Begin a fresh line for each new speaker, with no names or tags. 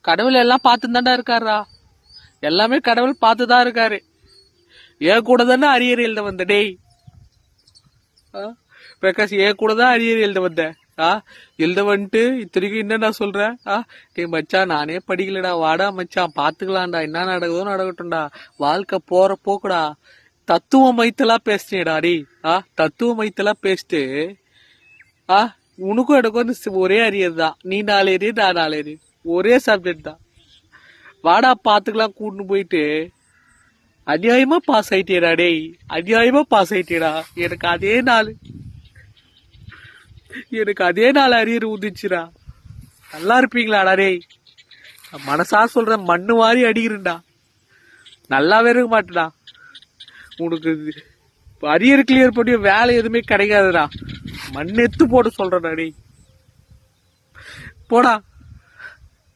கடவுள் எல்லாம் பார்த்து தாண்டா இருக்காரா. எல்லாமே கடவுள் பார்த்துதான் இருக்காரு. ஏன் கூட தானே அரியர் எழுத வந்த டேய். பிரகாஷ் ஏன் கூட தான் அரியர் எழுத வந்த. எழுத வந்துட்டு இத்தனைக்கும் என்ன நான் சொல்றேன். டேய் மச்சான் நானே படிக்கலடா, வாடா மச்சான் பாத்துக்கலாம்டா, என்ன நடக்குதோ நடக்கட்டும்டா, வாழ்க்கை போற போக்குடா. தத்துவ மைத்தலா பேசினேடா டே. தத்துவ மைத்தலா பேசிட்டு உனக்கும் எனக்கும் வந்து ஒரே அரியர் தான். நீ 4 அரியர் நான் 4 அரியர், ஒரே சப்ஜெக்ட் தான். வாடா பாத்துக்கலாம் கூட்டு போயிட்டு அநியாயமா பாஸ் ஆயிட்டேடா டேய், அநியாயமா பாஸ் ஆயிட்டேடா. எனக்கு அதே நாள் அரியர் ஊதிச்சுடா. நல்லா இருப்பீங்களாடா டேய். மனசா சொல்றேன், மண்ணு வாரி அடிக்கிறேன்டா, நல்லாவே இருக்க மாட்டேடா. உனக்கு அரியர் கிளியர் பண்ணி வேலை எதுவுமே கிடைக்காதுடா. மண் எத்து போட்டு சொல்றேன்டா டேய். போடா.